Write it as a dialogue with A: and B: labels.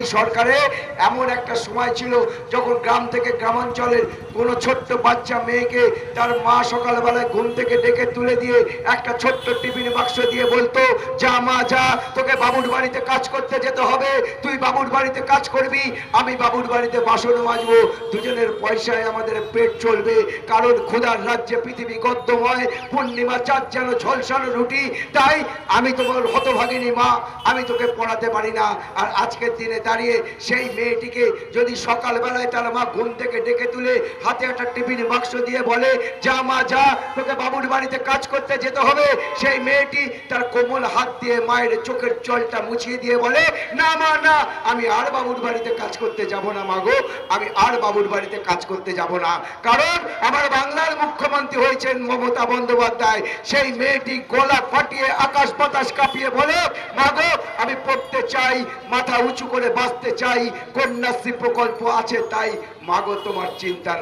A: সরকারে এমন একটা সময় ছিল যখন গ্রাম থেকে গ্রামাঞ্চলের কোনো ছোট্ট বাচ্চা মেয়েকে তার মা সকালবেলায় ঘুম থেকে ডেকে তুলে দিয়ে একটা ছোট্ট টিফিন বাক্স দিয়ে বলতো, যা মা যা, তোকে বাবুর বাড়িতে কাজ করতে যেতে হবে, তুই বাবুর বাড়িতে কাজ করবি, আমি বাবুর বাড়িতে বাসন মাজবো, দুজনের পয়সায় আমাদের পেট চলবে। কারণ খোদার রাজ্যে পৃথিবী গদ্যময়, পূর্ণিমা চাঁদ যেন ঝলসানো রুটি। তাই আমি তোমার হতভাগিনী মা, আমি তোকে পড়াতে পারি না। আর আজকের দিনে দাঁড়িয়ে সেই মেয়েটিকে যদি সকালবেলায় তার মা ঘুম থেকে ডেকে তুলে হাতে একটা টিফিন বাক্স দিয়ে বলে, যা মা যা, তোকে বাবুর বাড়িতে কাজ করতে যেতে হবে, সেই মেয়েটি তার কোমল হাত দিয়ে মায়ের চোখের জলটা মুছিয়ে দিয়ে বলে, না মা না, আমি আর বাবুর বাড়িতে কাজ করতে যাব না মা গো, আমি আর বাবুর বাড়িতে কাজ করতে যাব না। কারণ আমার বাংলার মুখ্যমন্ত্রী হয়েছেন মমতা বন্দ্যোপাধ্যায়। সেই মেয়েটি গলা ফাটিয়ে আকাশ বাতাস কাঁপিয়ে বলে, মা গো আমি পড়তে চাই, মাথা উঁচু করে বাঁচতে চাই, কন্যাশ্রী প্রকল্প আছে তাই, মা গো তোমার চিন্তা